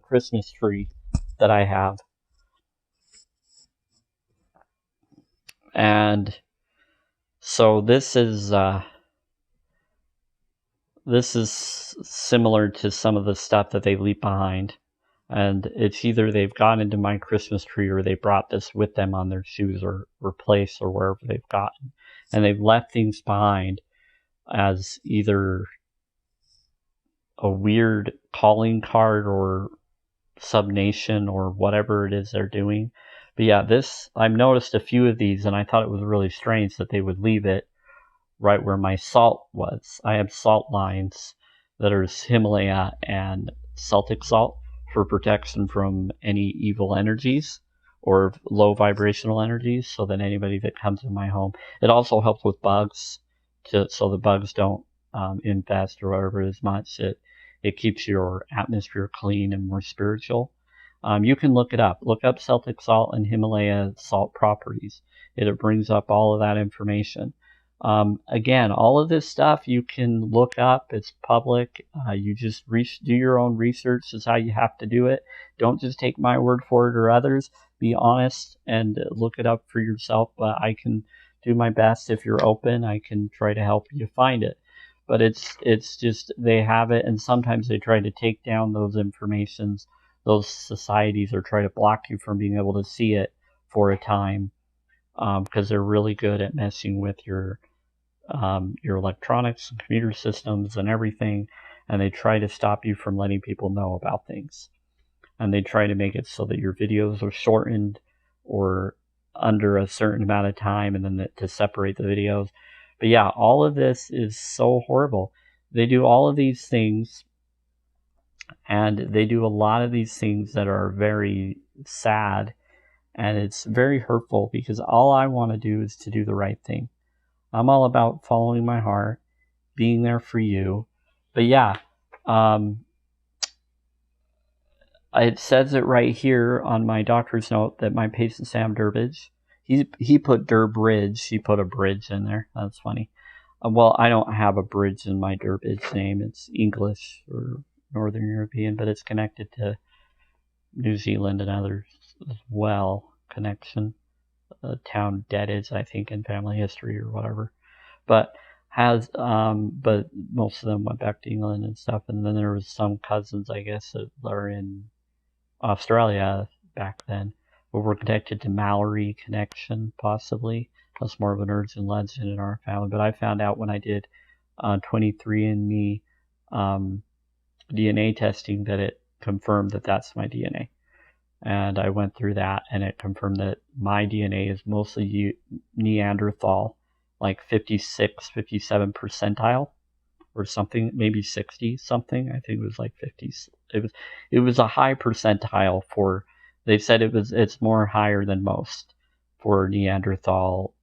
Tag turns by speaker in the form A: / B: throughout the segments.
A: Christmas tree that I have. And so this is similar to some of the stuff that they leave behind. And it's either they've gone into my Christmas tree or they brought this with them on their shoes or place or wherever they've gotten. And they've left things behind as either a weird calling card or subnation or whatever it is they're doing. But yeah, I've noticed a few of these and I thought it was really strange that they would leave it right where my salt was. I have salt lines that are Himalaya and Celtic salt for protection from any evil energies or low vibrational energies, so that anybody that comes in my home. It also helps with bugs, so the bugs don't infest or whatever as much. It keeps your atmosphere clean and more spiritual. You can look it up. Look up Celtic salt and Himalaya salt properties. It brings up all of that information. Again, all of this stuff you can look up. It's public. You just do your own research. Is how you have to do it. Don't just take my word for it or others. Be honest and look it up for yourself. But I can do my best. If you're open, I can try to help you find it. But it's just they have it, and sometimes they try to take down those informations, those societies, or try to block you from being able to see it for a time, because they're really good at messing with your electronics and computer systems and everything, and they try to stop you from letting people know about things. And they try to make it so that your videos are shortened or under a certain amount of time, and then to separate the videos. But yeah, all of this is so horrible. They do all of these things, and they do a lot of these things that are very sad, and it's very hurtful, because all I want to do is to do the right thing. I'm all about following my heart, being there for you. But yeah, it says it right here on my doctor's note that my patient Sam Durbridge, he put Durbridge, he put a bridge in there. That's funny. Well, I don't have a bridge in my Durbridge name. It's English or Northern European, but it's connected to New Zealand and others as well. Connection. Town Deadage, I think, in family history or whatever. But but most of them went back to England and stuff. And then there was some cousins, I guess, that are in Australia back then. But we're connected to Maori connection, possibly. That's more of an urban legend in our family. But I found out when I did 23andMe DNA testing that it confirmed that that's my DNA. And I went through that, and it confirmed that my DNA is mostly Neanderthal, like 56, 57 percentile or something, maybe 60 something. I think it was like 50s. It was a high percentile for, they said it's more higher than most for Neanderthal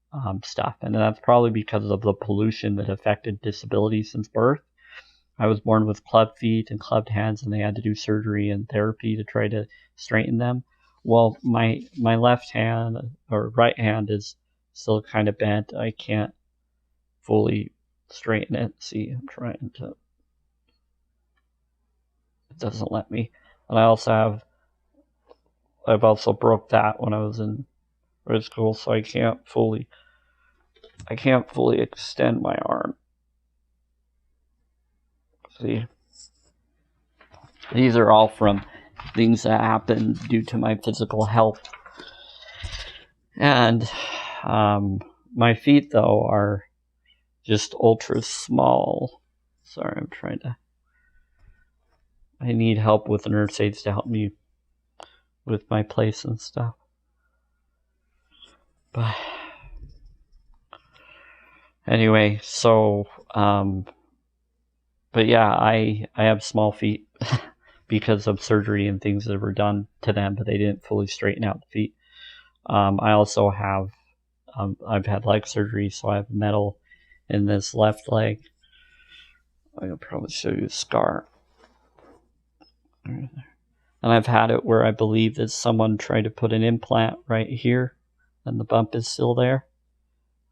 A: stuff. And that's probably because of the pollution that affected disabilities since birth. I was born with club feet and clubbed hands, and they had to do surgery and therapy to try to straighten them. Well, my left hand or right hand is still kind of bent. I can't fully straighten it. See, I'm trying to. It doesn't let me. And I've also broke that when I was in grade school, so I can't fully extend my arm. See, these are all from things that happened due to my physical health. And my feet, though, are just ultra small. Sorry, I need help with nurse aides to help me with my place and stuff. But anyway, so but yeah, I have small feet because of surgery and things that were done to them, but they didn't fully straighten out the feet. I also have, I've had leg surgery, so I have metal in this left leg. I can probably show you a scar. And I've had it where I believe that someone tried to put an implant right here, and the bump is still there.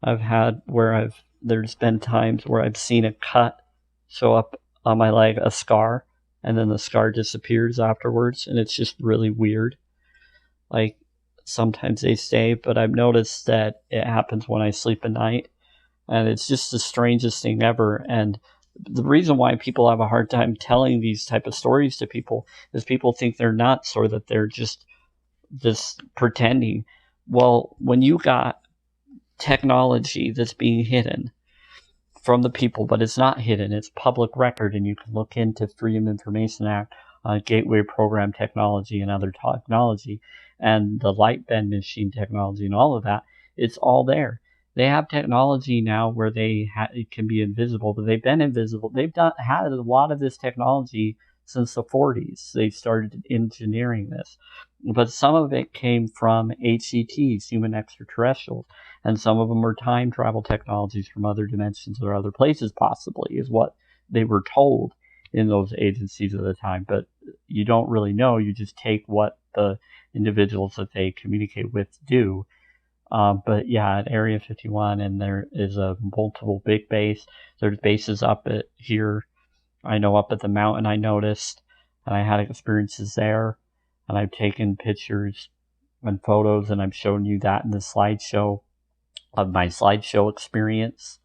A: I've had where there's been times where I've seen a cut show up on my leg, a scar, and then the scar disappears afterwards, and it's just really weird. Like, sometimes they stay, but I've noticed that it happens when I sleep at night, and it's just the strangest thing ever. And the reason why people have a hard time telling these type of stories to people is people think they're nuts, or that they're just pretending. Well, when you got technology that's being hidden from the people, but it's not hidden, it's public record, and you can look into Freedom Information Act, gateway program technology and other technology, and the light bend machine technology and all of that, it's all there. They have technology now where it can be invisible, but they've been invisible. They've had a lot of this technology since the 40s. They started engineering this. But some of it came from HCTs, human extraterrestrials, and some of them are time travel technologies from other dimensions or other places, possibly, is what they were told in those agencies at the time. But you don't really know. You just take what the individuals that they communicate with do. But yeah, at Area 51, and there is a multiple big base. There's bases up at here. I know up at the mountain I noticed, and I had experiences there, and I've taken pictures and photos, and I've shown you that in the slideshow of my slideshow experience,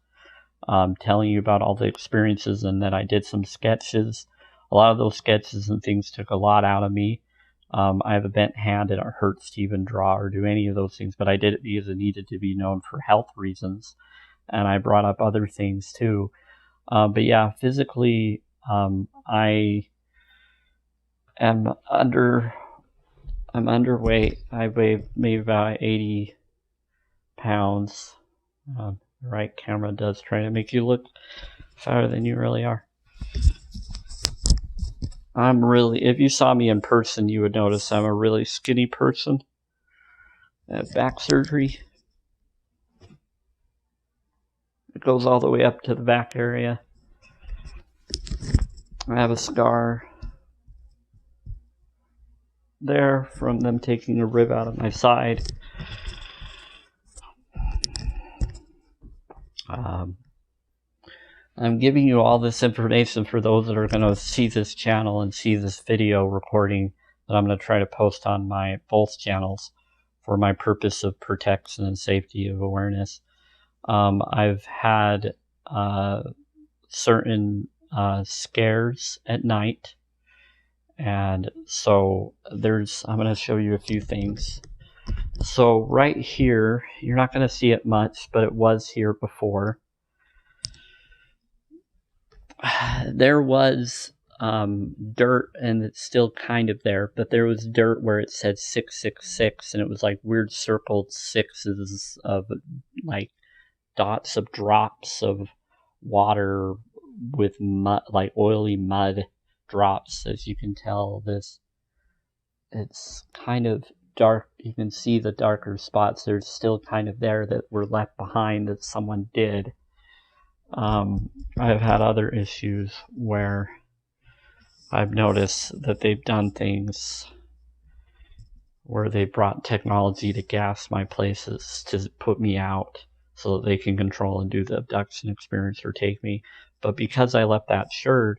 A: telling you about all the experiences, and then I did some sketches. A lot of those sketches and things took a lot out of me. I have a bent hand, and it hurts to even draw or do any of those things, but I did it because it needed to be known for health reasons, and I brought up other things too. But yeah, physically, I am I'm underweight. I weigh maybe about 80 pounds. The right camera does try to make you look fatter than you really are. If you saw me in person, you would notice I'm a really skinny person. I have back surgery. It goes all the way up to the back area. I have a scar there from them taking a rib out of my side. I'm giving you all this information for those that are going to see this channel and see this video recording that I'm going to try to post on my both channels for my purpose of protection and safety of awareness. I've had certain scares at night, and so I'm going to show you a few things. So right here, you're not going to see it much, but it was here before. There was dirt, and it's still kind of there, but there was dirt where it said 666, and it was like weird circled sixes of like dots of drops of water with mud, like oily mud drops. As you can tell, it's kind of dark. You can see the darker spots. There's still kind of there that were left behind that someone did. I've had other issues where I've noticed that they've done things where they brought technology to gas my places to put me out so that they can control and do the abduction experience or take me. But because I left that shirt